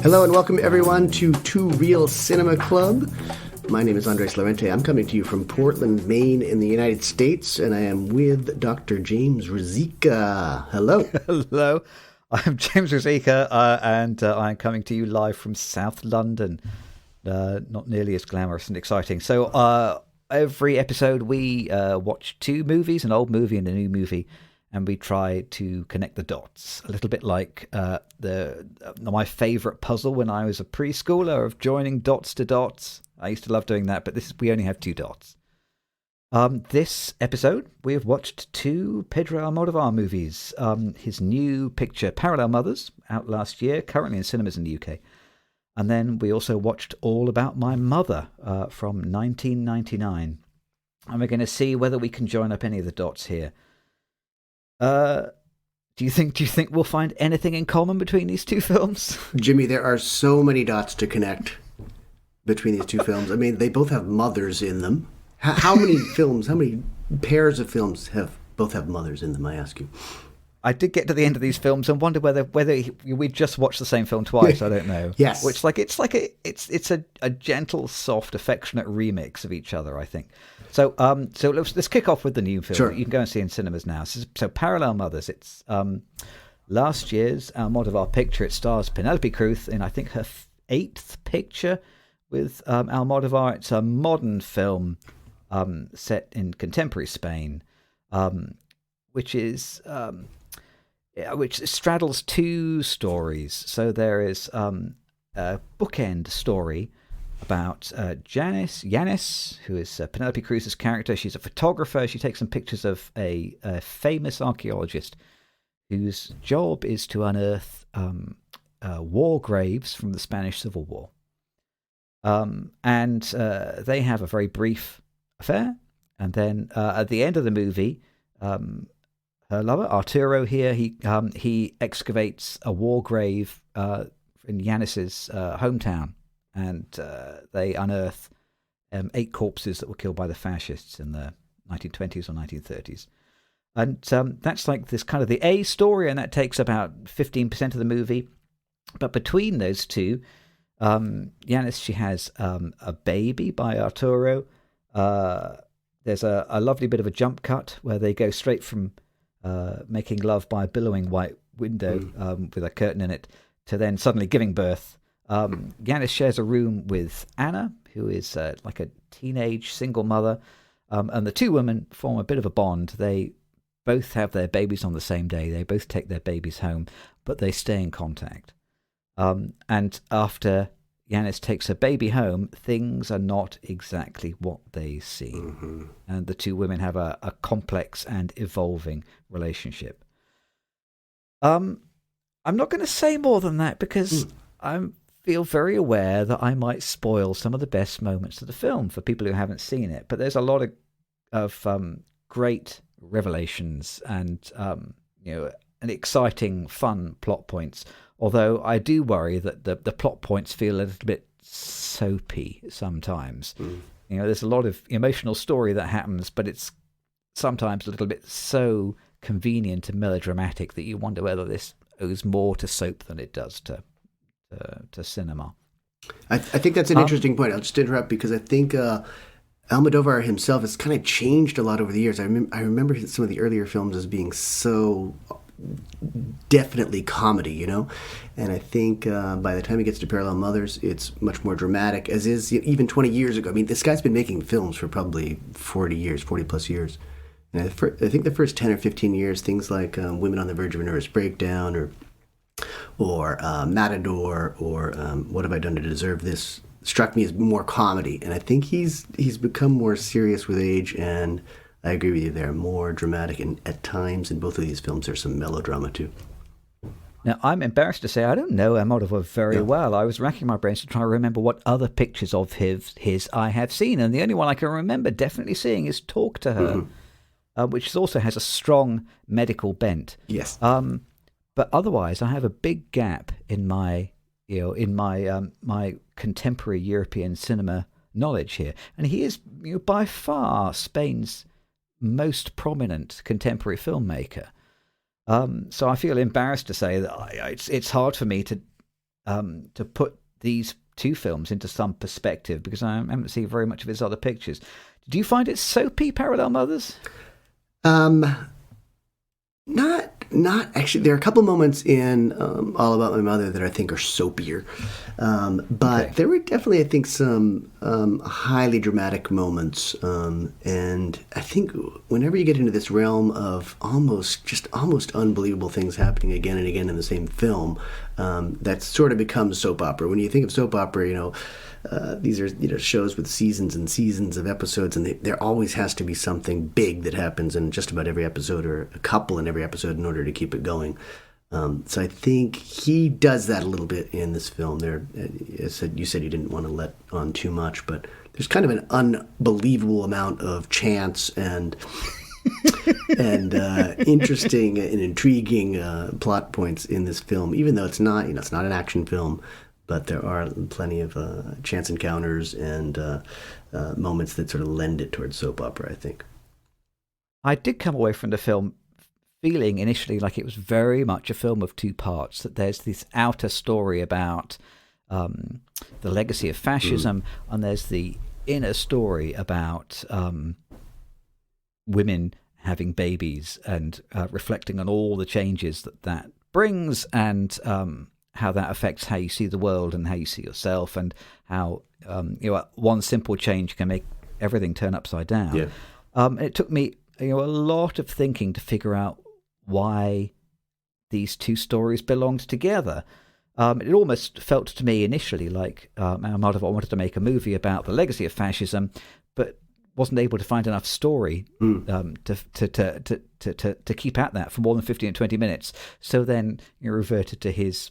Hello and welcome everyone to Two Real Cinema Club. My name is Andres Llorente. I'm coming to you from Portland, Maine in the United States, and I am with Dr. James Ruzicka. Hello. Hello, I'm James Ruzicka, and I'm coming to you live from South London. Not nearly as glamorous and exciting. So every episode we watch two movies, an old movie and a new movie, and we try to connect the dots. A little bit like my favourite puzzle when I was a preschooler of joining dots to dots. I used to love doing that, but we only have two dots. This episode, we have watched two Pedro Almodovar movies. His new picture, Parallel Mothers, out last year, currently in cinemas in the UK. And then we also watched All About My Mother from 1999. And we're going to see whether we can join up any of the dots here. Do you think we'll find anything in common between these two films? Jimmy, there are so many dots to connect between these two films. I mean, they both have mothers in them. How many films, how many pairs of films both have mothers in them, I ask you? I did get to the end of these films and wonder whether we just watched the same film twice. I don't know. Yes. Which it's a gentle, soft, affectionate remix of each other, I think. So let's kick off with the new film. Sure. You can go and see in cinemas now. So Parallel Mothers. It's last year's Almodovar picture. It stars Penelope Cruz in, I think, her eighth picture with Almodovar. It's a modern film set in contemporary Spain, which straddles two stories. So there is a bookend story about Yanis, who is Penelope Cruz's character. She's a photographer. She takes some pictures of a famous archaeologist whose job is to unearth war graves from the Spanish Civil War. And they have a very brief affair. And then at the end of the movie, her lover, Arturo here, he excavates a war grave in Yanis's hometown. And they unearth 8 corpses that were killed by the fascists in the 1920s or 1930s. And that's like this kind of the A story, and that takes about 15% of the movie. But between those two, Yanis, she has a baby by Arturo. There's a lovely bit of a jump cut where they go straight from making love by a billowing white window with a curtain in it to then suddenly giving birth. Yanis shares a room with Anna, who is like a teenage single mother, and the two women form a bit of a bond. They both have their babies on the same day. They both take their babies home, but they stay in contact. And after Yanis takes her baby home, things are not exactly what they seem. And the two women have a complex and evolving relationship. I'm not going to say more than that because I feel very aware that I might spoil some of the best moments of the film for people who haven't seen it. But there's a lot of great revelations and and exciting, fun plot points. Although I do worry that the plot points feel a little bit soapy sometimes. There's a lot of emotional story that happens, but it's sometimes a little bit so convenient and melodramatic that you wonder whether this owes more to soap than it does to cinema. I think that's an interesting point. I'll just interrupt because I think Almodovar himself has kind of changed a lot over the years. I remember some of the earlier films as being so definitely comedy, and I think by the time he gets to Parallel Mothers, it's much more dramatic, as is even 20 years ago. I mean, this guy's been making films for probably 40 plus years. And I think the first 10 or 15 years, things like Women on the Verge of a Nervous Breakdown or Matador or What Have I Done to Deserve This struck me as more comedy. And I think he's become more serious with age, and I agree with you there, more dramatic. And at times in both of these films, there's some melodrama too. Now, I'm embarrassed to say I don't know Almodovar very well. I was racking my brains to try to remember what other pictures of his I have seen. And the only one I can remember definitely seeing is Talk to Her, which also has a strong medical bent. Yes. But otherwise, I have a big gap in my my contemporary European cinema knowledge here. And he is by far Spain's most prominent contemporary filmmaker. So I feel embarrassed to say that it's hard for me to to put these two films into some perspective, because I haven't seen very much of his other pictures. Did you find it soapy, Parallel Mothers? Not actually. There are a couple moments in All About My Mother that I think are soapier, but there were definitely, I think, some highly dramatic moments. And I think whenever you get into this realm of almost unbelievable things happening again and again in the same film, that sort of becomes soap opera. When you think of soap opera, these are shows with seasons and seasons of episodes, and there always has to be something big that happens in just about every episode, or a couple in every episode, in order to keep it going. So I think he does that a little bit in this film. You said you didn't want to let on too much, but there's kind of an unbelievable amount of chance and interesting and intriguing plot points in this film, even though it's not an action film. But there are plenty of chance encounters and moments that sort of lend it towards soap opera, I think. I did come away from the film feeling initially like it was very much a film of two parts, that there's this outer story about the legacy of fascism, and there's the inner story about women having babies and reflecting on all the changes that brings, and how that affects how you see the world and how you see yourself, and how one simple change can make everything turn upside down. Yeah. It took me a lot of thinking to figure out why these two stories belonged together. It almost felt to me initially like Almodovar wanted to make a movie about the legacy of fascism, but wasn't able to find enough story to keep at that for more than 15 or 20 minutes. So then reverted to his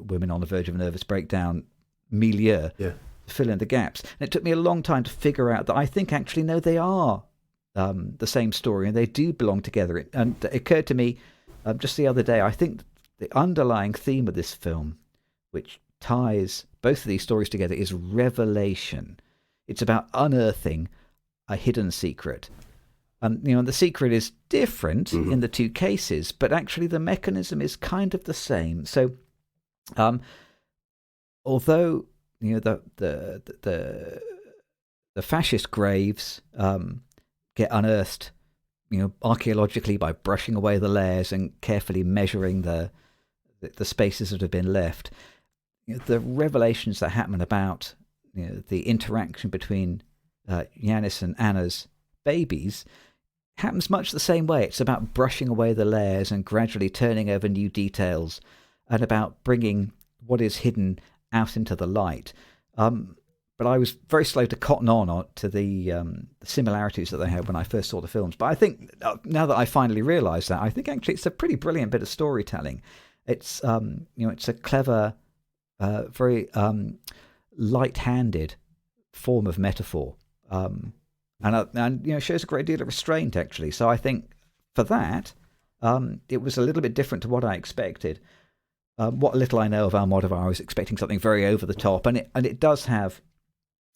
women on the verge of a nervous breakdown milieu to fill in the gaps. And it took me a long time to figure out that I think actually, no, they are the same story, and they do belong together. And it occurred to me just the other day, I think the underlying theme of this film, which ties both of these stories together, is revelation. It's about unearthing a hidden secret. And the secret is different in the two cases, but actually the mechanism is kind of the same. So although the fascist graves get unearthed archaeologically by brushing away the layers and carefully measuring the spaces that have been left, the revelations that happen about the interaction between Yanis and Anna's babies happens much the same way. It's about brushing away the layers and gradually turning over new details, and about bringing what is hidden out into the light. But I was very slow to cotton on to the similarities that they had when I first saw the films. But I think now that I finally realised that, I think actually it's a pretty brilliant bit of storytelling. It's it's a clever, very light-handed form of metaphor, and shows a great deal of restraint actually. So I think for that, it was a little bit different to what I expected. What little I know of Almodovar, I was expecting something very over the top, and it does have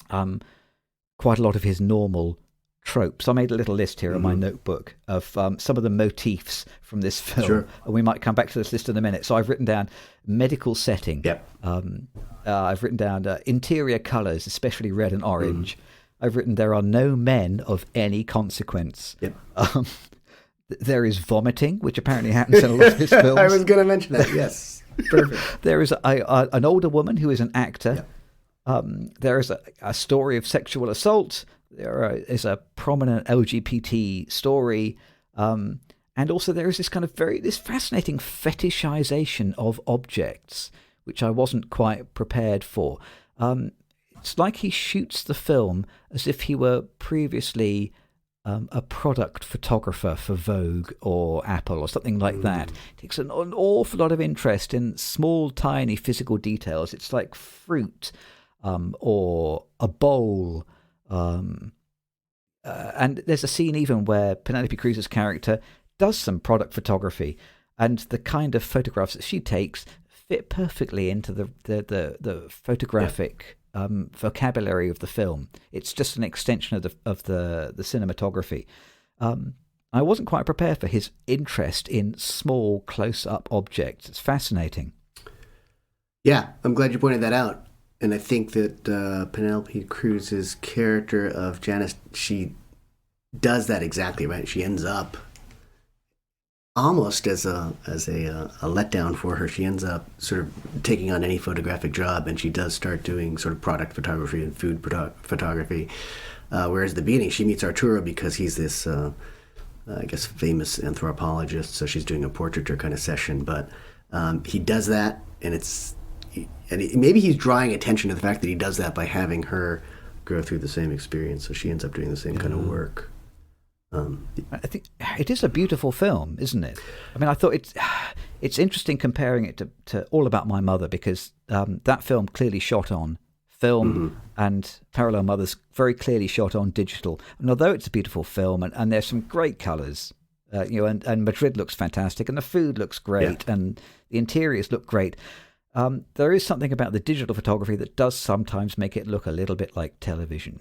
quite a lot of his normal tropes. I made a little list here in my notebook of some of the motifs from this film. Sure. And we might come back to this list in a minute. So I've written down medical setting. Yep. I've written down interior colours, especially red and orange. I've written there are no men of any consequence. Yep. There is vomiting, which apparently happens in a lot of his films. I was going to mention that, yes. Perfect. There is an older woman who is an actor. Yep. There is a story of sexual assault. There is a prominent LGBT story. And also there is this kind of this fascinating fetishization of objects, which I wasn't quite prepared for. It's like he shoots the film as if he were previously a product photographer for Vogue or Apple or something like that. He takes an awful lot of interest in small, tiny physical details. It's like fruit or a bowl. And there's a scene even where Penelope Cruz's character does some product photography, and the kind of photographs that she takes fit perfectly into the photographic vocabulary of the film. It's just an extension of the cinematography. I wasn't quite prepared for his interest in small, close-up objects. It's fascinating. Yeah, I'm glad you pointed that out. And I think that Penelope Cruz's character of Janice, she does that exactly right. She ends up almost as a letdown for her. She ends up sort of taking on any photographic job, and she does start doing sort of product photography and food photography. Whereas at the beginning, she meets Arturo because he's this, I guess, famous anthropologist. So she's doing a portraiture kind of session, but he does that, and maybe he's drawing attention to the fact that he does that by having her go through the same experience. So she ends up doing the same kind of work. I think it is a beautiful film, isn't it? I mean, I thought it's interesting comparing it to All About My Mother, because that film clearly shot on film, and Parallel Mothers very clearly shot on digital. And although it's a beautiful film, and there's some great colours, and Madrid looks fantastic, and the food looks great, and the interiors look great. There is something about the digital photography that does sometimes make it look a little bit like television.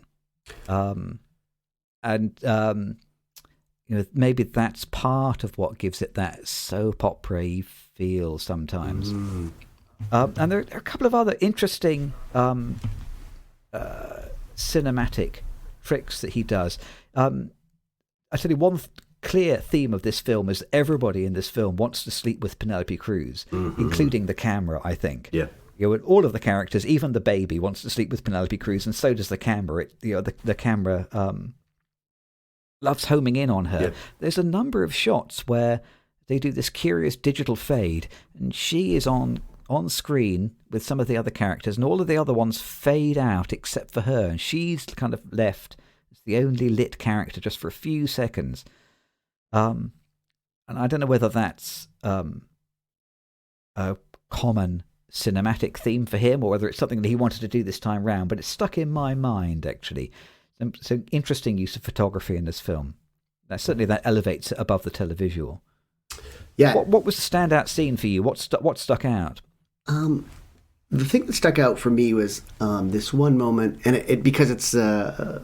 Maybe that's part of what gives it that soap opera-y feel sometimes. And there are a couple of other interesting cinematic tricks that he does. I tell you, one clear theme of this film is everybody in this film wants to sleep with Penelope Cruz, including the camera, I think. Yeah. All of the characters, even the baby, wants to sleep with Penelope Cruz, and so does the camera. The camera loves homing in on her. Yeah. There's a number of shots where they do this curious digital fade, and she is on screen with some of the other characters, and all of the other ones fade out except for her, and she's kind of left as the only lit character just for a few seconds. And I don't know whether that's a common cinematic theme for him, or whether it's something that he wanted to do this time round, but it's stuck in my mind, actually. It's an interesting use of photography in this film. That elevates it above the televisual. Yeah. What was the standout scene for you? What stuck out? The thing that stuck out for me was this one moment, and it because it's an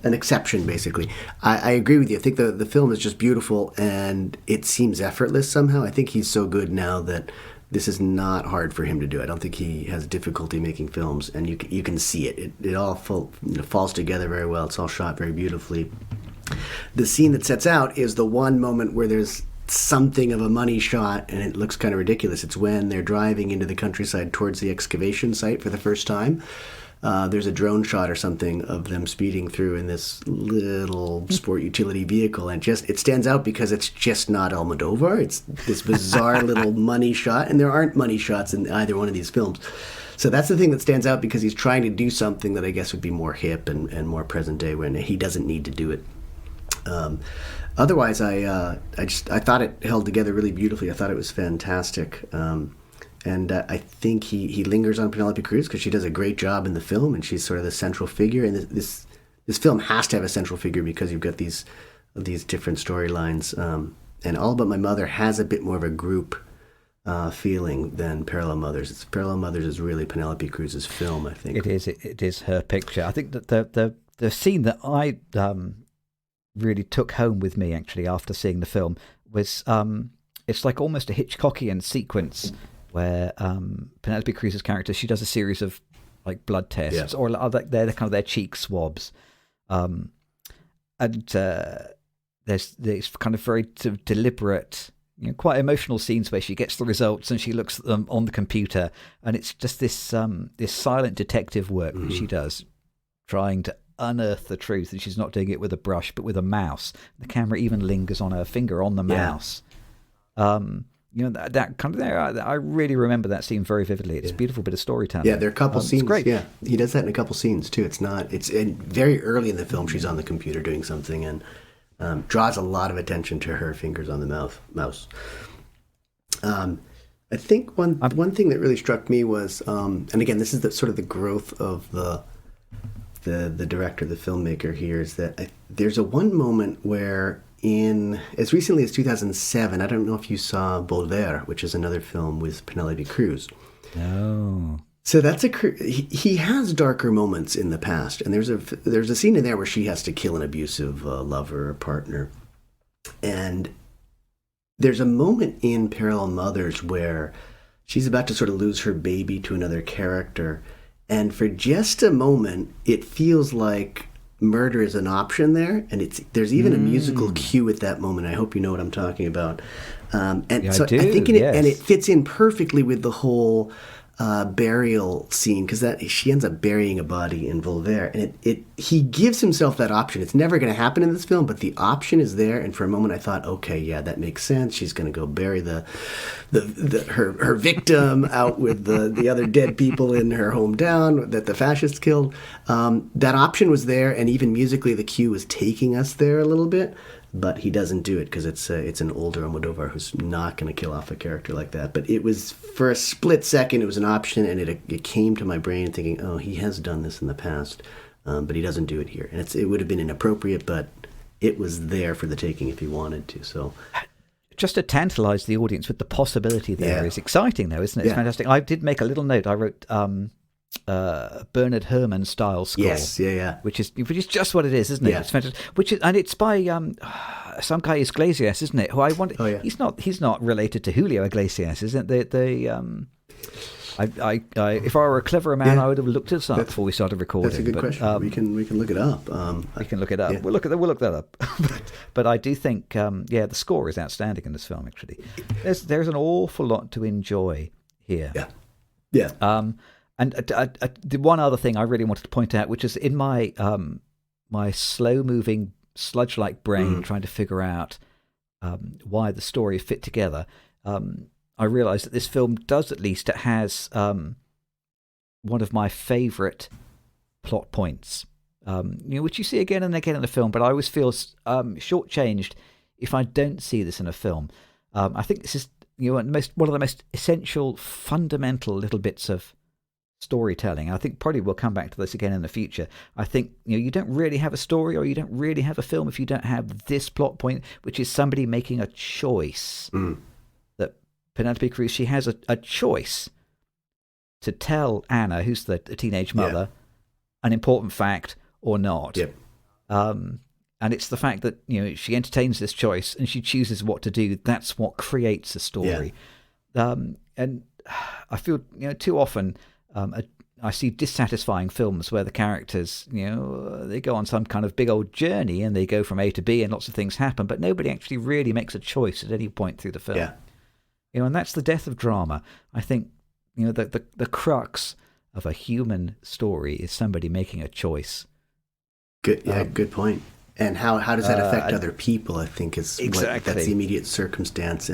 exception, basically. I agree with you. I think the film is just beautiful, and it seems effortless somehow. I think he's so good now that this is not hard for him to do. I don't think he has difficulty making films, and you can see it. It all falls together very well. It's all shot very beautifully. The scene that sets out is the one moment where there's something of a money shot, and it looks kind of ridiculous. It's when they're driving into the countryside towards the excavation site for the first time. There's a drone shot or something of them speeding through in this little sport utility vehicle, and it stands out because it's just not Almodovar. It's this bizarre little money shot, and there aren't money shots in either one of these films. So that's the thing that stands out, because he's trying to do something that I guess would be more hip and more present day, when he doesn't need to do it. Otherwise, I thought it held together really beautifully. I thought it was fantastic. And I think he lingers on Penelope Cruz because she does a great job in the film, and she's sort of the central figure. And this film has to have a central figure because you've got these different storylines. And All About My Mother has a bit more of a group feeling than Parallel Mothers. Parallel Mothers is really Penelope Cruz's film, I think. It is. It is her picture. I think that the scene that I really took home with me, actually, after seeing the film was it's like almost a Hitchcockian sequence where Penelope Cruz's character, she does a series of like blood tests, or they're kind of their cheek swabs, and there's kind of very deliberate, quite emotional scenes where she gets the results and she looks at them on the computer, and it's just this silent detective work that she does, trying to unearth the truth, and she's not doing it with a brush but with a mouse. The camera even lingers on her finger on the mouse. That kind of there. I really remember that scene very vividly. It's a beautiful bit of storytelling. Yeah, there are a couple scenes. It's great. Yeah, he does that in a couple scenes too. It's very early in the film. She's on the computer doing something, and draws a lot of attention to her fingers on the mouse. I think one thing that really struck me was, and again, this is the sort of the growth of the director, the filmmaker here, is that there's a one moment where, in as recently as 2007, I don't know if you saw Volver, which is another film with Penelope Cruz. Oh. So he has darker moments in the past, and there's a scene in there where she has to kill an abusive lover or partner, and there's a moment in Parallel Mothers where she's about to sort of lose her baby to another character, and for just a moment, it feels like murder is an option there, and there's even a musical cue at that moment. I hope you know what I'm talking about. And Yeah, so I do, I think yes. and it fits in perfectly with the whole burial scene, because that she ends up burying a body in Voltaire, and he gives himself that option. It's never going to happen in this film, but the option is there. And for a moment, I thought, okay, yeah, that makes sense. She's going to go bury her victim out with the other dead people in her hometown that the fascists killed. That option was there, and even musically, the cue was taking us there a little bit. But he doesn't do it because it's an older Almodovar who's not going to kill off a character like that. But it was, for a split second, it was an option, and it came to my brain thinking, oh, he has done this in the past, but he doesn't do it here. And it would have been inappropriate, but it was there for the taking if he wanted to. So, just to tantalize the audience with the possibility there is exciting, though, isn't it? It's fantastic. I did make a little note. I wrote Bernard Herrmann style score. Yes, which is just what it is, isn't it? Yeah. It's fantastic. And it's by some guy Iglesias, isn't it? Who I want. Oh, yeah. He's not related to Julio Iglesias, isn't it? If I were a cleverer man, I would have looked this up before we started recording. That's a good question. We can look it up. We can look it up. Yeah. We'll look that up. but I do think, the score is outstanding in this film. Actually, there's an awful lot to enjoy here. Yeah. And the one other thing I really wanted to point out, which is in my my slow-moving, sludge-like brain trying to figure out why the story fit together, I realised that this film does, at least, it has one of my favourite plot points, which you see again and again in the film, but I always feel shortchanged if I don't see this in a film. I think this is one of the most essential, fundamental little bits of storytelling. I think probably we'll come back to this again in the future. I think you don't really have a story, or you don't really have a film, if you don't have this plot point, which is somebody making a choice. That Penelope Cruz, she has a choice to tell Anna, who's the teenage mother, an important fact or not. Yep. And it's the fact that she entertains this choice and she chooses what to do. That's what creates a story. And I feel too often. I see dissatisfying films where the characters, they go on some kind of big old journey and they go from A to B and lots of things happen, but nobody actually really makes a choice at any point through the film. Yeah. And that's the death of drama. I think, the crux of a human story is somebody making a choice. Good. Yeah, good point. And how does that affect other people? I think is exactly. That's the immediate circumstance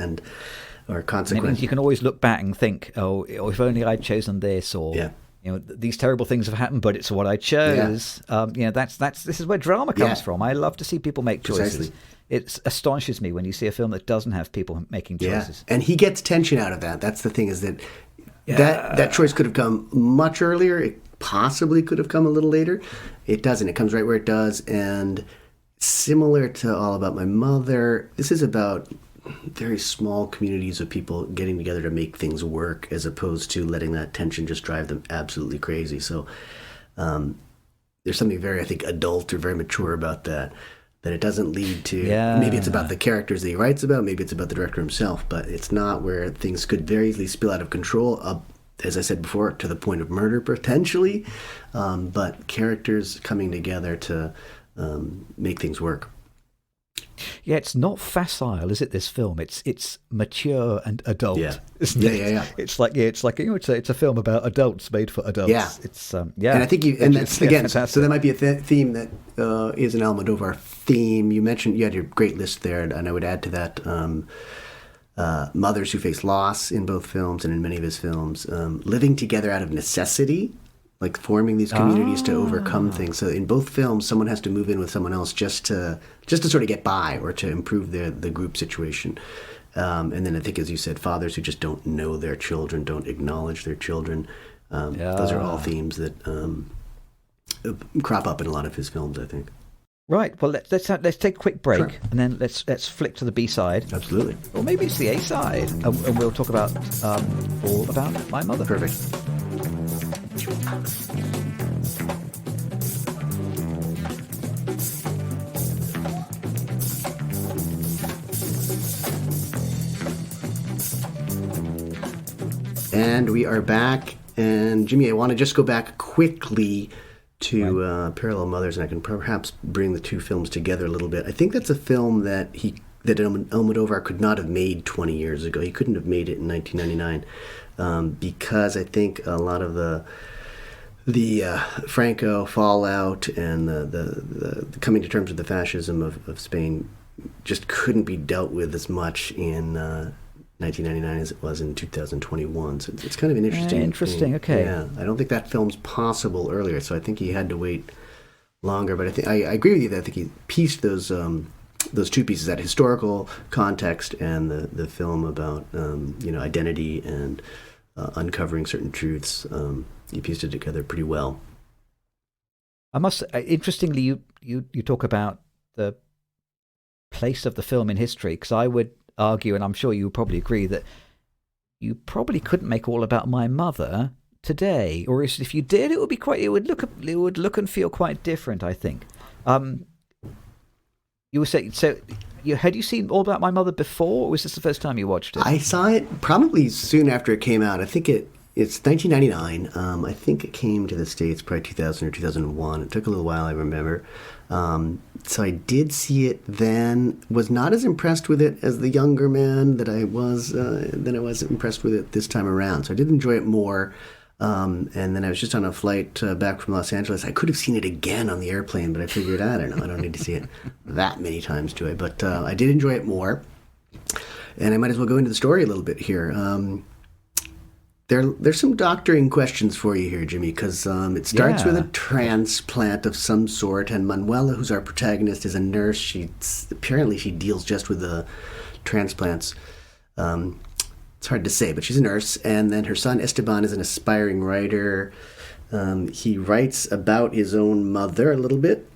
or consequence. It means you can always look back and think, oh, if only I'd chosen this, or these terrible things have happened, but it's what I chose. This is where drama comes from. I love to see people make choices. Precisely. It astonishes me when you see a film that doesn't have people making choices. And he gets tension out of that. That's the thing, is that choice could have come much earlier. It possibly could have come a little later. It doesn't. It comes right where it does. And similar to All About My Mother, this is about very small communities of people getting together to make things work, as opposed to letting that tension just drive them absolutely crazy. So there's something very, I think, adult or very mature about that it doesn't lead to, maybe it's about the characters that he writes about, maybe it's about the director himself, but it's not where things could very easily spill out of control, as I said before, to the point of murder potentially, but characters coming together to make things work. Yeah, it's not facile, is it? This film, it's mature and adult. Isn't it? Yeah. It's like it's a film about adults made for adults. Yeah, it's And I think that's again. So that might be a theme that is an Almodovar theme. You mentioned you had your great list there, and I would add to that mothers who face loss in both films and in many of his films, living together out of necessity. Like forming these communities to overcome things. So in both films, someone has to move in with someone else just to sort of get by or to improve the group situation. And then I think, as you said, fathers who just don't know their children, don't acknowledge their children. Those are all themes that crop up in a lot of his films, I think. Right. Well, let's take a quick break, and then let's flick to the B side. Absolutely. Or maybe it's the A side, and we'll talk about All About My Mother. Perfect. And we are back. And Jimmy, I want to just go back quickly to Parallel Mothers, and I can perhaps bring the two films together a little bit. I think that's a film that Almodovar could not have made 20 years ago. He couldn't have made it in 1999 because I think a lot of the Franco fallout and the coming to terms with the fascism of Spain just couldn't be dealt with as much in 1999 as it was in 2021. So it's kind of an interesting thing. Okay. Yeah, I don't think that film's possible earlier, so I think he had to wait longer. But I agree with you that I think he pieced those two pieces, that historical context and the film about identity and uncovering certain truths. You pieced it together pretty well. I must. Interestingly, you talk about the place of the film in history, because I would argue, and I'm sure you would probably agree, that you probably couldn't make All About My Mother today, or if you did, it would look and feel quite different, I think. You were saying, so had you seen All About My Mother before, or was this the first time you watched it? I saw it probably soon after it came out. I think it's 1999. I think it came to the States probably 2000 or 2001. It took a little while, I remember. So I did see it then. Was not as impressed with it as the younger man that I was impressed with it this time around. So I did enjoy it more. And then I was just on a flight back from Los Angeles. I could have seen it again on the airplane, but I figured, I don't know, I don't need to see it that many times, do I? But I did enjoy it more. And I might as well go into the story a little bit here. There's some doctoring questions for you here, Jimmy, because it starts with a transplant of some sort, and Manuela, who's our protagonist, is a nurse. Apparently she deals just with the transplants. It's hard to say, but she's a nurse. And then her son Esteban is an aspiring writer. He writes about his own mother a little bit,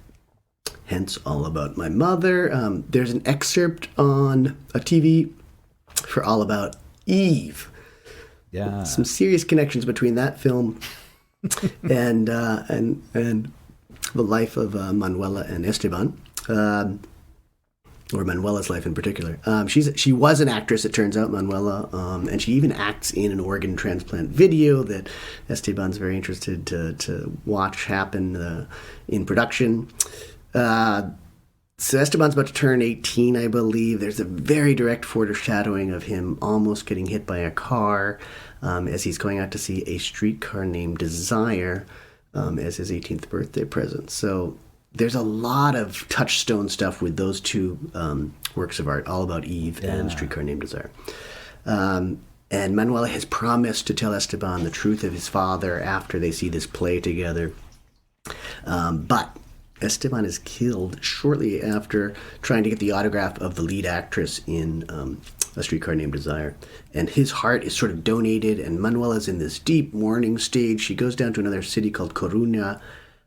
hence All About My Mother. There's an excerpt on a TV for All About Eve. Yeah. Some serious connections between that film and the life of Manuela and Esteban, or Manuela's life in particular. She was an actress, it turns out, Manuela, and she even acts in an organ transplant video that Esteban's very interested to watch happen in production. So Esteban's about to turn 18, I believe. There's a very direct foreshadowing of him almost getting hit by a car as he's going out to see A Streetcar Named Desire as his 18th birthday present. So there's a lot of touchstone stuff with those two works of art, All About Eve and Streetcar Named Desire. And Manuela has promised to tell Esteban the truth of his father after they see this play together. But Esteban is killed shortly after trying to get the autograph of the lead actress in A Streetcar Named Desire. And his heart is sort of donated, and Manuela's in this deep mourning stage. She goes down to another city called Coruña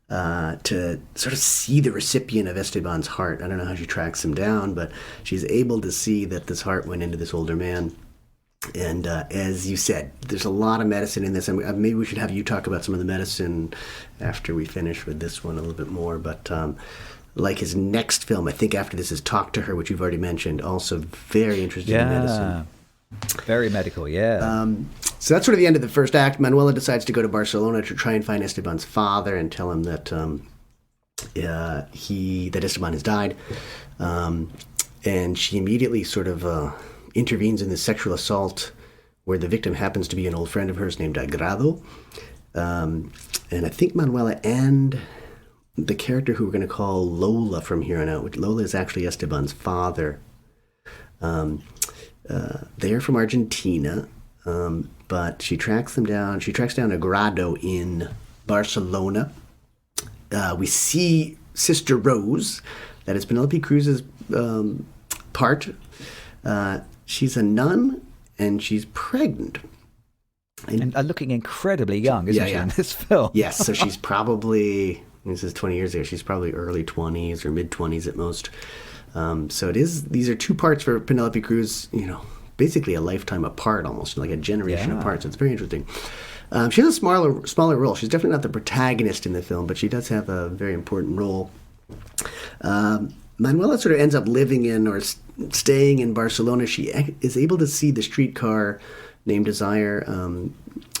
to sort of see the recipient of Esteban's heart. I don't know how she tracks him down, but she's able to see that this heart went into this older man. And as you said, there's a lot of medicine in this. And maybe we should have you talk about some of the medicine after we finish with this one a little bit more. But like his next film, I think after this is Talk to Her, which you've already mentioned, also very interested in medicine. Very medical, So that's sort of the end of the first act. Manuela decides to go to Barcelona to try and find Esteban's father and tell him that that Esteban has died. And she immediately sort of intervenes in this sexual assault where the victim happens to be an old friend of hers named Agrado. And I think Manuela and the character who we're going to call Lola from here on out, which Lola is actually Esteban's father. They're from Argentina, but she tracks them down. She tracks down Agrado in Barcelona. We see Sister Rose, that is Penelope Cruz's part. She's a nun, and she's pregnant. And looking incredibly young, isn't she, in this film? Yes, so she's probably, this is 20 years ago, she's probably early 20s or mid-20s at most. So these are two parts for Penelope Cruz, basically a lifetime apart almost, like a generation apart, so it's very interesting. She has a smaller role. She's definitely not the protagonist in the film, but she does have a very important role. Manuela sort of ends up living in or staying in Barcelona. She is able to see the streetcar Name Desire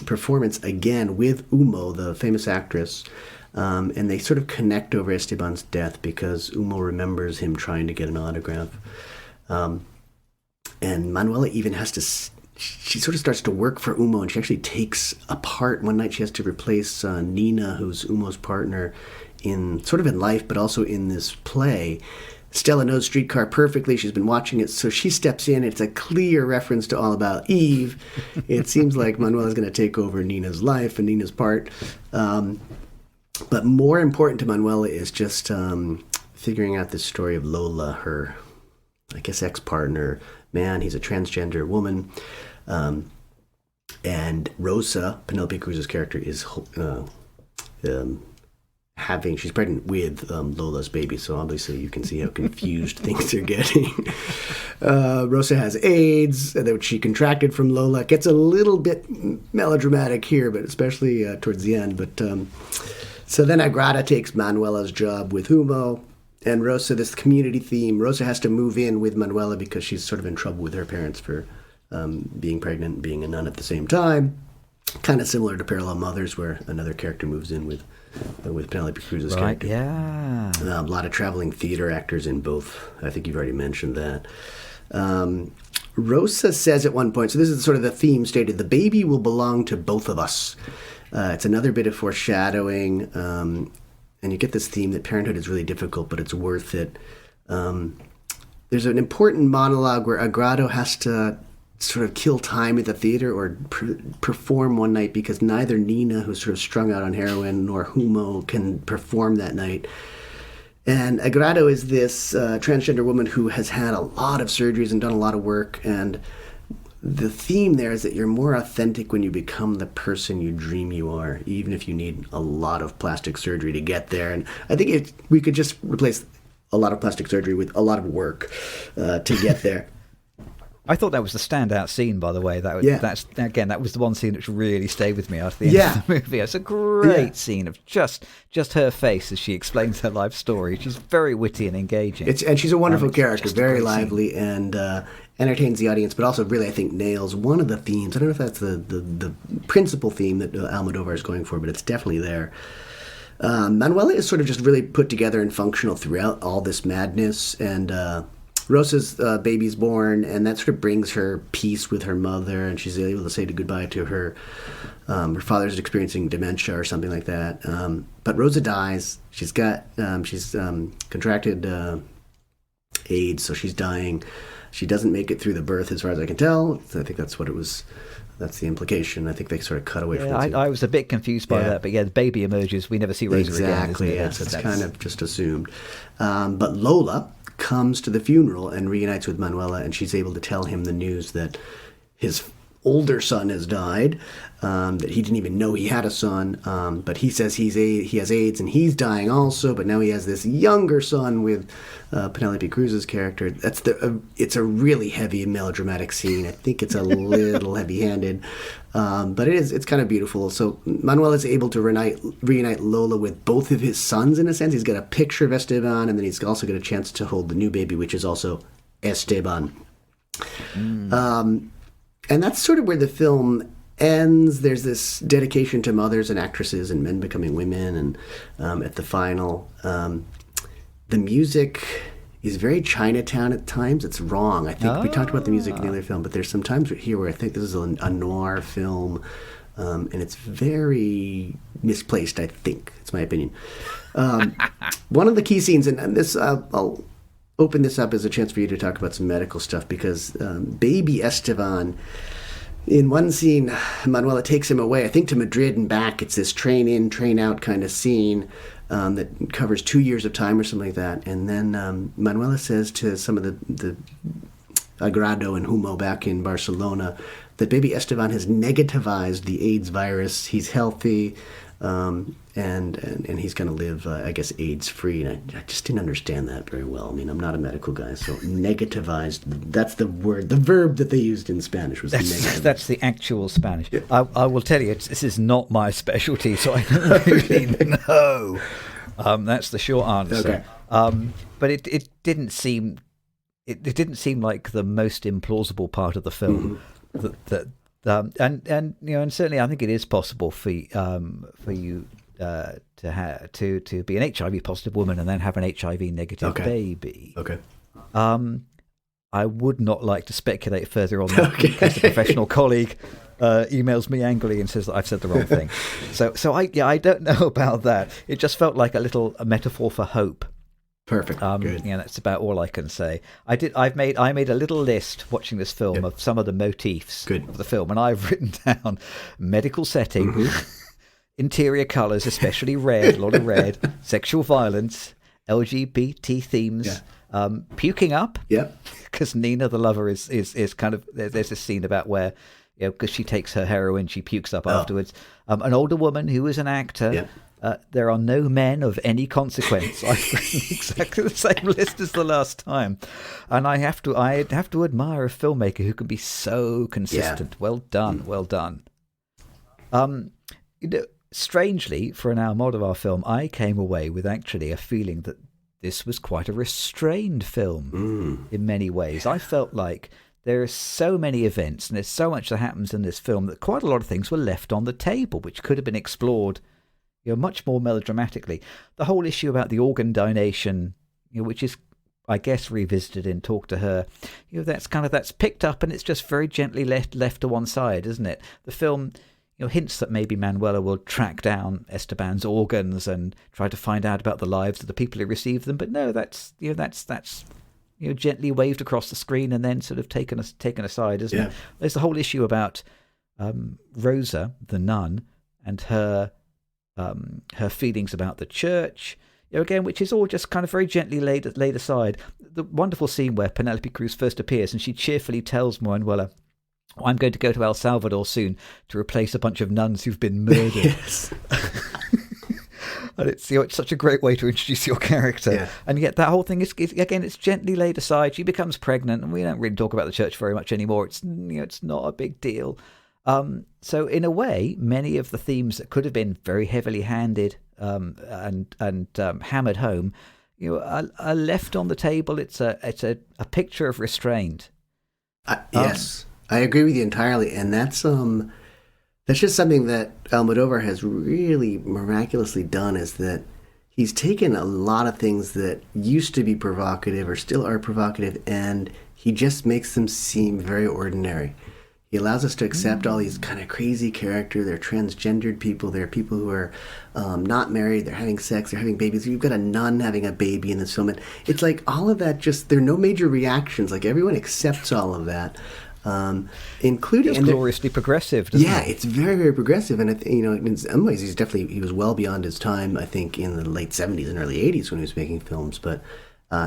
performance again with Umo, the famous actress. And they sort of connect over Esteban's death because Umo remembers him trying to get an autograph. And Manuela even has to... She sort of starts to work for Umo, and she actually takes a part. One night she has to replace Nina, who's Umo's partner, in life, but also in this play. Stella knows Streetcar perfectly. She's been watching it, so she steps in. It's a clear reference to All About Eve. It seems like Manuela's going to take over Nina's life and Nina's part. But more important to Manuela is just figuring out this story of Lola, her, I guess, ex-partner. Man, he's a transgender woman. And Rosa, Penelope Cruz's character, is she's pregnant with Lola's baby, so obviously you can see how confused things are getting. Rosa has AIDS, that she contracted from Lola. It gets a little bit melodramatic here, but especially towards the end. But so then Agrada takes Manuela's job with Humo, and Rosa, this community theme, Rosa has to move in with Manuela because she's sort of in trouble with her parents for being pregnant and being a nun at the same time. Kind of similar to Parallel Mothers, where another character moves in with Penelope Cruz's character. Yeah. A lot of traveling theater actors in both. I think you've already mentioned that. Rosa says at one point, so this is sort of the theme stated, the baby will belong to both of us. It's another bit of foreshadowing, and you get this theme that parenthood is really difficult, but it's worth it. There's an important monologue where Agrado has to sort of kill time at the theater or perform one night because neither Nina, who's sort of strung out on heroin, nor Humo can perform that night. And Agrado is this transgender woman who has had a lot of surgeries and done a lot of work, and the theme there is that you're more authentic when you become the person you dream you are, even if you need a lot of plastic surgery to get there. And I think we could just replace a lot of plastic surgery with a lot of work to get there. I thought that was the standout scene, by the way. That was the one scene which really stayed with me after the end of the movie. It's a great scene of just her face as she explains her life story. She's very witty and engaging. And she's a wonderful character, very lively, and entertains the audience, but also really, I think, nails one of the themes. I don't know if that's the principal theme that Almodovar is going for, but it's definitely there. Manuela is sort of just really put together and functional throughout all this madness, and Rosa's baby's born, and that sort of brings her peace with her mother, and she's able to say goodbye to her. Her father's experiencing dementia or something like that. But Rosa dies. She's contracted AIDS, so she's dying. She doesn't make it through the birth, as far as I can tell. I think that's what it was. That's the implication. I think they sort of cut away from it. I was a bit confused by that, but the baby emerges. We never see Rosa again. Exactly, yes. It's kind of just assumed. But Lola comes to the funeral and reunites with Manuela, and she's able to tell him the news that his older son has died, that he didn't even know he had a son, but he says he has AIDS and he's dying also, but now he has this younger son with Penelope Cruz's character. It's a really heavy melodramatic scene. I think it's a little heavy-handed, but it's kind of beautiful. So Manuel is able to reunite Lola with both of his sons, in a sense. He's got a picture of Esteban, and then he's also got a chance to hold the new baby, which is also Esteban. And that's sort of where the film ends. There's this dedication to mothers and actresses and men becoming women, and at the final, the music is very Chinatown at times. It's wrong. I think we talked about the music in the other film, but there's some times here where I think this is a noir film, and it's very misplaced, I think. It's my opinion. One of the key scenes, and this I'll open this up as a chance for you to talk about some medical stuff, because baby Esteban, in one scene, Manuela takes him away, I think to Madrid and back. It's this train in, train out kind of scene that covers 2 years of time or something like that. And then Manuela says to some of the Agrado and Humo back in Barcelona that baby Esteban has negativized the AIDS virus. He's healthy, and he's going to live, I guess, AIDS-free. And I just didn't understand that very well. I mean, I'm not a medical guy, so negativized, that's the verb that they used in Spanish was negative. That's the actual Spanish. Yeah. I will tell you, this is not my specialty, so I don't really know. That's the short answer. Okay. But it didn't seem like the most implausible part of the film. Mm-hmm. And and certainly I think it is possible for you to be an HIV positive woman and then have an HIV negative baby. Okay. I would not like to speculate further on that in case a professional colleague emails me angrily and says that I've said the wrong thing. So I don't know about that. It just felt like a metaphor for hope. Perfect. Good. Yeah, that's about all I can say. I made a little list watching this film of some of the motifs of the film, and I've written down medical setting, interior colours, especially red, a lot of red, sexual violence, LGBT themes, puking up. Yep. Because Nina, the lover, is kind of there's a scene about where because she takes her heroin, she pukes up afterwards. An older woman who is an actor. Yep. There are no men of any consequence. I've written exactly the same list as the last time, and I'd have to admire a filmmaker who can be so consistent. Yeah. Well done, well done. Strangely, for an Almodovar film, I came away with actually a feeling that this was quite a restrained film in many ways. I felt like there are so many events and there's so much that happens in this film that quite a lot of things were left on the table, which could have been explored much more melodramatically. The whole issue about the organ donation, which is, I guess, revisited in Talk to Her, that's picked up and it's just very gently left to one side, isn't it? The film, hints that maybe Manuela will track down Esteban's organs and try to find out about the lives of the people who received them, but no, that's gently waved across the screen and then sort of taken aside, isn't it? There's the whole issue about Rosa, the nun, and her feelings about the church, again, which is all just kind of very gently laid aside. The wonderful scene where Penelope Cruz first appears and she cheerfully tells Manuela, I'm going to go to El Salvador soon to replace a bunch of nuns who've been murdered. Yes. And it's such a great way to introduce your character. Yeah. And yet that whole thing is again, it's gently laid aside. She becomes pregnant and we don't really talk about the church very much anymore. It's it's not a big deal. So in a way, many of the themes that could have been very heavily handed and hammered home, are left on the table. It's a picture of restraint. Yes, I agree with you entirely, and that's just something that Almodovar has really miraculously done. Is that he's taken a lot of things that used to be provocative or still are provocative, and he just makes them seem very ordinary. He allows us to accept all these kind of crazy characters. They're transgendered people. They're people who are not married. They're having sex. They're having babies. You've got a nun having a baby in this film. And it's like all of that there are no major reactions. Like everyone accepts all of that, including... It's gloriously progressive, doesn't it? It's very, very progressive. And, in some ways, he was well beyond his time, I think, in the late 70s and early 80s when he was making films. But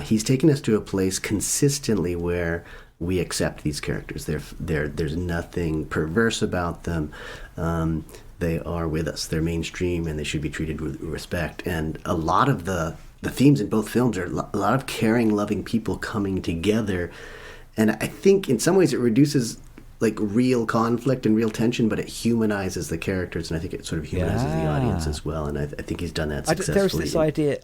he's taken us to a place consistently where we accept these characters. There's nothing perverse about them. They are with us. They're mainstream, and they should be treated with respect. And a lot of the themes in both films are a lot of caring, loving people coming together. And I think in some ways it reduces like real conflict and real tension, but it humanizes the characters, and I think it sort of humanizes the audience as well. And I think he's done that successfully. There's this idea.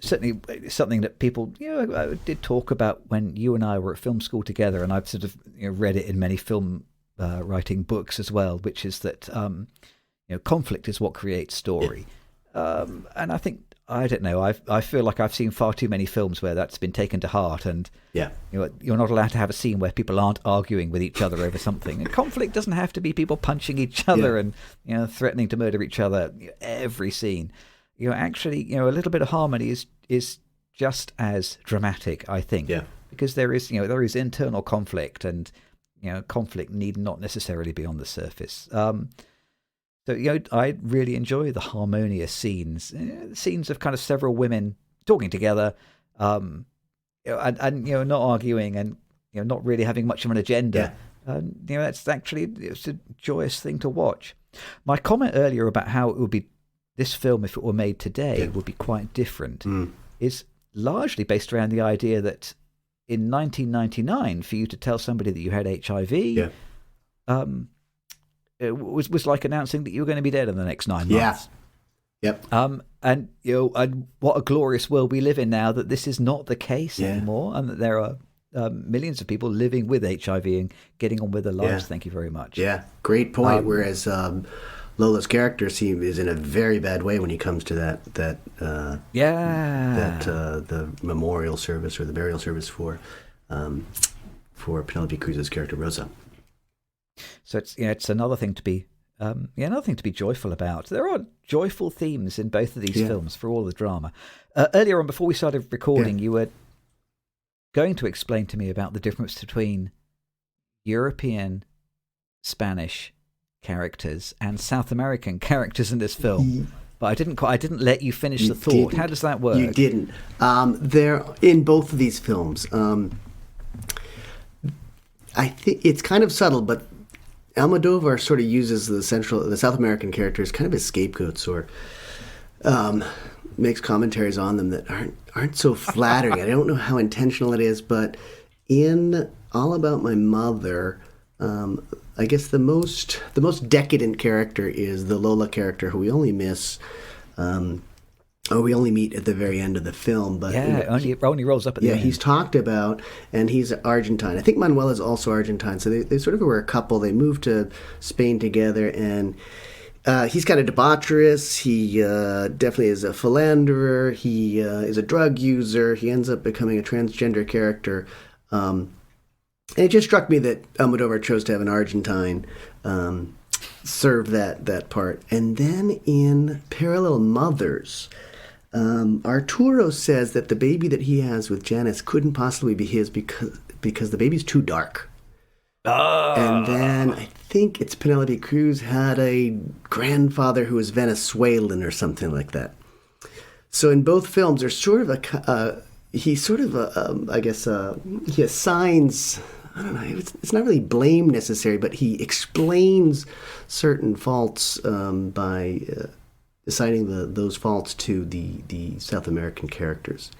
Certainly something that people did talk about when you and I were at film school together, and I've sort of read it in many film writing books as well, which is that conflict is what creates story. And I think, I don't know, I feel like I've seen far too many films where that's been taken to heart, and you're not allowed to have a scene where people aren't arguing with each other over something. And conflict doesn't have to be people punching each other and threatening to murder each other every scene. Actually, a little bit of harmony is just as dramatic, I think. Yeah. Because there is internal conflict, and conflict need not necessarily be on the surface. So I really enjoy the harmonious scenes of kind of several women talking together, and not arguing, and not really having much of an agenda. Yeah. That's actually, it's a joyous thing to watch. My comment earlier about how it would be, this film, if it were made today, would be quite different, is largely based around the idea that in 1999, for you to tell somebody that you had HIV, it was like announcing that you were going to be dead in the next 9 months. Yep. And what a glorious world we live in now, that this is not the case anymore, and that there are millions of people living with HIV and getting on with their lives. Yeah. Thank you very much. Yeah, great point. Whereas Lola's character is in a very bad way when he comes to the memorial service or the burial service for Penelope Cruz's character Rosa. So it's another thing to be joyful about. There are joyful themes in both of these films for all the drama. Earlier on, before we started recording, you were going to explain to me about the difference between European Spanish characters and South American characters in this film. But I didn't let you finish the thought. Didn't. How does that work? You didn't. They're in both of these films. I think it's kind of subtle, but Almodovar sort of uses the South American characters kind of as scapegoats, or makes commentaries on them that aren't so flattering. I don't know how intentional it is, but in All About My Mother, I guess the most decadent character is the Lola character, who we only meet at the very end of the film. But only rolls up at the end. Yeah, he's talked about, and he's Argentine. I think Manuel is also Argentine, so they sort of were a couple. They moved to Spain together, and he's kind of debaucherous. He definitely is a philanderer. He is a drug user. He ends up becoming a transgender character. And it just struck me that Almodovar chose to have an Argentine serve that part. And then in Parallel Mothers, Arturo says that the baby that he has with Janice couldn't possibly be his because the baby's too dark. And then I think it's Penelope Cruz had a grandfather who was Venezuelan or something like that. So in both films, there's sort of he assigns, I don't know, it's not really blame necessary, but he explains certain faults by assigning those faults to the South American characters.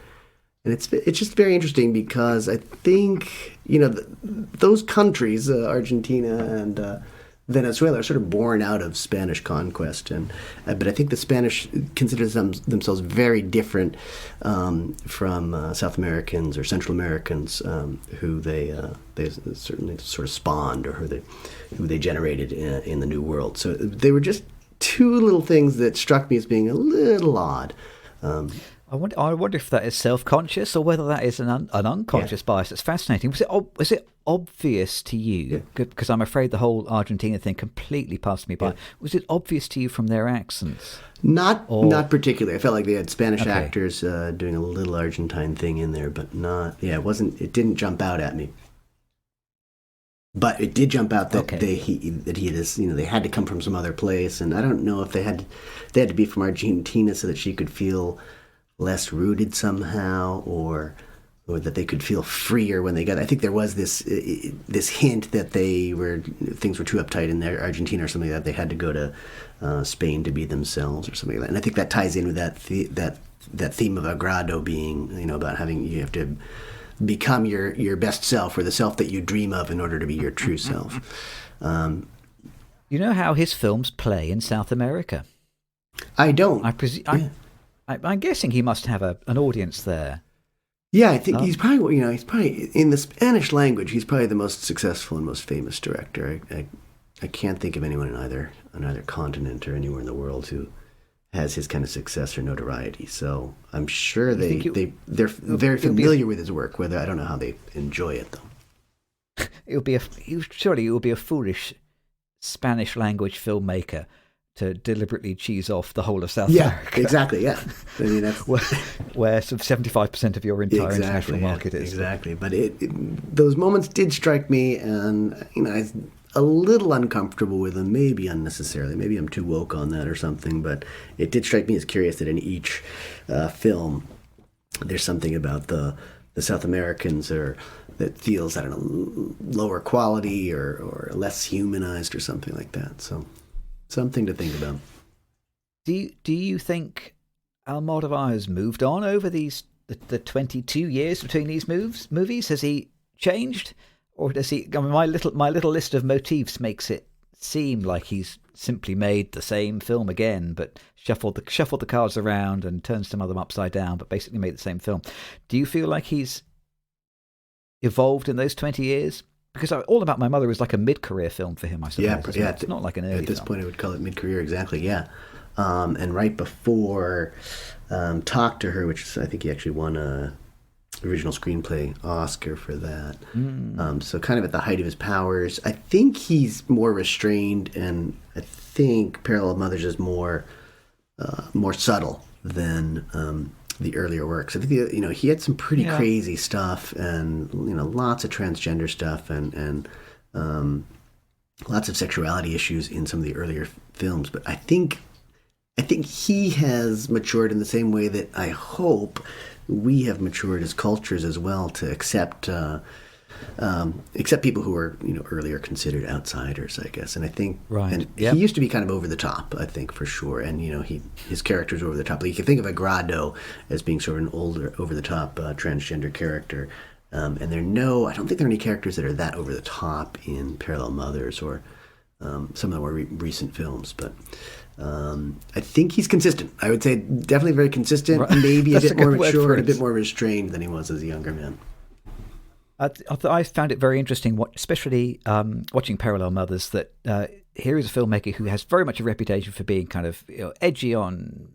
And it's just very interesting because I think, those countries, Argentina and Venezuela, are sort of born out of Spanish conquest, but I think the Spanish consider themselves very different from South Americans or Central Americans, who they certainly sort of spawned, or who they generated in the New World. So they were just two little things that struck me as being a little odd. I wonder if that is self-conscious or whether that is an unconscious bias. It's fascinating. Was it obvious to you? Because I'm afraid the whole Argentina thing completely passed me by. Was it obvious to you from their accents? Not particularly. I felt like they had Spanish actors doing a little Argentine thing in there, but not. Yeah, it didn't jump out at me. But it did jump out that they had to come from some other place, and I don't know if they had to be from Argentina so that she could feel less rooted somehow, or that they could feel freer when they got. I think there was this hint that things were too uptight in there, Argentina or something, that they had to go to Spain to be themselves or something like that. And I think that ties in with that theme of agrado being, about you have to become your best self, or the self that you dream of, in order to be your true self. You know how his films play in South America? I don't. I'm guessing he must have an audience there. Yeah, I think he's probably in the Spanish language. He's probably the most successful and most famous director. I can't think of anyone on either continent or anywhere in the world who has his kind of success or notoriety. So I'm sure they're very familiar with his work. Whether I don't know how they enjoy it though. Surely it would be a foolish Spanish language filmmaker to deliberately cheese off the whole of South America. Exactly. Yeah, I mean that's where sort of 75% of your entire international market is. Exactly, but those moments did strike me, and I was a little uncomfortable with them, maybe unnecessarily. Maybe I'm too woke on that or something, but it did strike me as curious that in each film, there's something about the South Americans that feels, I don't know, lower quality or less humanized or something like that. So. Something to think about. Do you think Almodovar has moved on over the 22 years between these movies? Has he changed, or does he? I mean, my little list of motifs makes it seem like he's simply made the same film again, but shuffled the cards around and turned some of them upside down, but basically made the same film. Do you feel like he's evolved in those 20 years? Because All About My Mother was like a mid-career film for him, I suppose. Yeah. It's not like an early At this film. point, I would call it mid-career, exactly, yeah. And right before Talk to Her, which is, I think he actually won a original screenplay Oscar for that. So kind of at the height of his powers. I think he's more restrained, and I think Parallel Mothers is more subtle than the earlier works. I think he had some pretty crazy stuff, and lots of transgender stuff, and lots of sexuality issues in some of the earlier films. But I think he has matured in the same way that I hope we have matured as cultures as well, to accept people who are earlier considered outsiders, I guess. And I think he used to be kind of over the top, I think, for sure. And his characters were over the top. Like, you can think of Agrado as being sort of an older, over the top transgender character. And I don't think there are any characters that are that over the top in Parallel Mothers or some of the more recent films, but I think he's consistent. I would say definitely very consistent, right. Maybe a bit more mature and a bit more restrained than he was as a younger man. I found it very interesting, especially watching Parallel Mothers, that here is a filmmaker who has very much a reputation for being kind of edgy on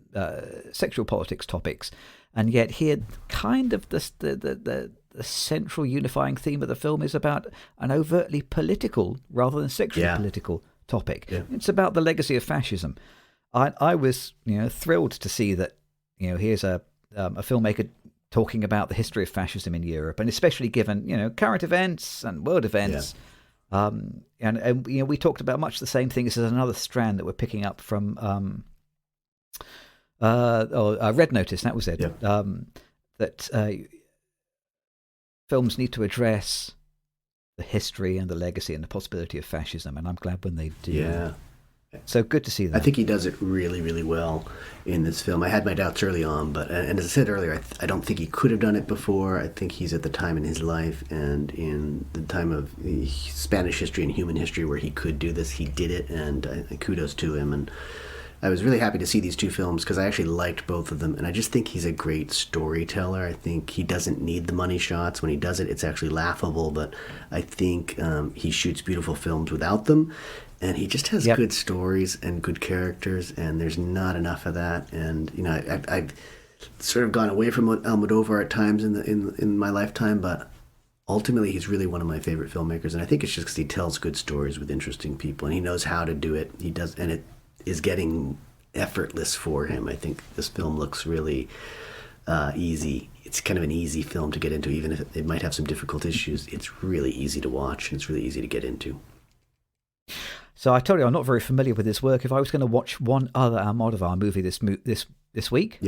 sexual politics topics, and yet here kind of the central unifying theme of the film is about an overtly political rather than sexually political topic. Yeah. It's about the legacy of fascism. I was thrilled to see that here's a filmmaker talking about the history of fascism in Europe, and especially given current events and world events. Yeah. And we talked about much the same thing. This is another strand that we're picking up from Red Notice. That was it. Yeah. That films need to address the history and the legacy and the possibility of fascism, and I'm glad when they do. Yeah. So good to see that. I think he does it really, really well in this film. I had my doubts early on, but and as I said earlier, I don't think he could have done it before. I think he's at the time in his life and in the time of the Spanish history and human history where he could do this. He did it, and kudos to him. And I was really happy to see these two films because I actually liked both of them, and I just think he's a great storyteller. I think he doesn't need the money shots. When he does it, it's actually laughable, but I think he shoots beautiful films without them. And he just has good stories and good characters, and there's not enough of that. And I've sort of gone away from Almodovar at times in my lifetime, but ultimately he's really one of my favorite filmmakers. And I think it's just because he tells good stories with interesting people, and he knows how to do it. He does, and it is getting effortless for him. I think this film looks really easy. It's kind of an easy film to get into, even if it might have some difficult issues. It's really easy to watch, and it's really easy to get into. So I told you I'm not very familiar with his work. If I was going to watch one other Almodovar movie this week,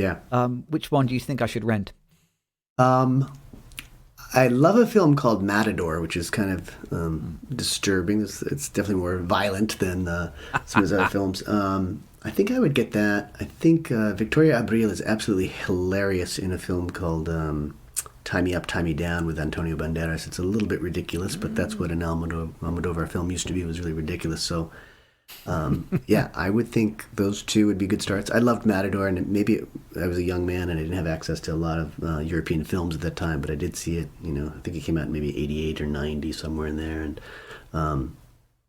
which one do you think I should rent? I love a film called Matador, which is kind of disturbing. It's definitely more violent than some of his other films. I think I would get that. I think Victoria Abril is absolutely hilarious in a film called Tie Me Up, Tie Me Down with Antonio Banderas. It's a little bit ridiculous, but that's what an Almodovar film used to be. It was really ridiculous. So, I would think those two would be good starts. I loved Matador, and maybe I was a young man and I didn't have access to a lot of European films at that time, but I did see it. I think it came out in maybe 88 or 90, somewhere in there, and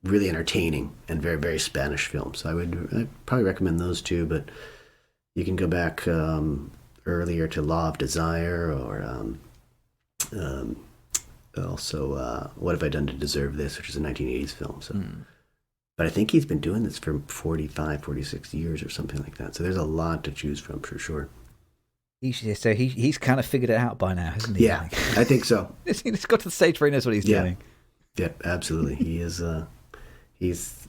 really entertaining and very, very Spanish film. So I'd probably recommend those two, but you can go back earlier to Law of Desire, or also What Have I Done to Deserve This, which is a 1980s film. So, but I think he's been doing this for 45, 46 years or something like that. So there's a lot to choose from for sure. So he's kind of figured it out by now, hasn't he? Yeah, I think so. He's got to the stage where he knows what he's doing. Yeah, absolutely. He is. He's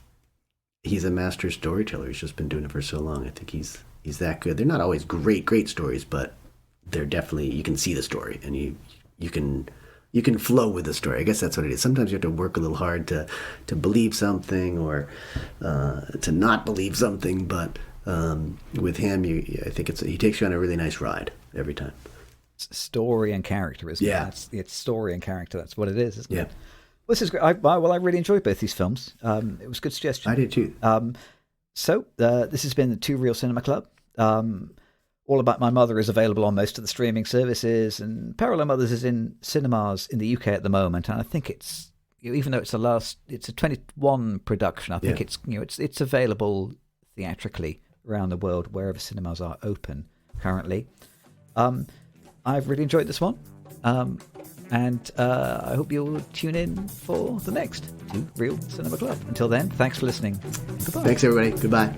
a master storyteller. He's just been doing it for so long. I think he's that good. They're not always great stories, but they're definitely, you can see the story, and you can flow with the story. I guess that's what it is. Sometimes you have to work a little hard to believe something, or to not believe something. But with him, I think he takes you on a really nice ride every time. Story and character, isn't it? It's story and character. That's what it is, isn't it? Well, this is great. I really enjoyed both these films. It was a good suggestion. I did too. So this has been the Two Real Cinema Club. All About My Mother is available on most of the streaming services, and Parallel Mothers is in cinemas in the UK at the moment. And I think it's, even though it's a 21 production, I think it's available theatrically around the world wherever cinemas are open currently. I've really enjoyed this one, and I hope you'll tune in for the next Two Real Cinema Club. Until then, thanks for listening. Goodbye. Thanks, everybody. Goodbye.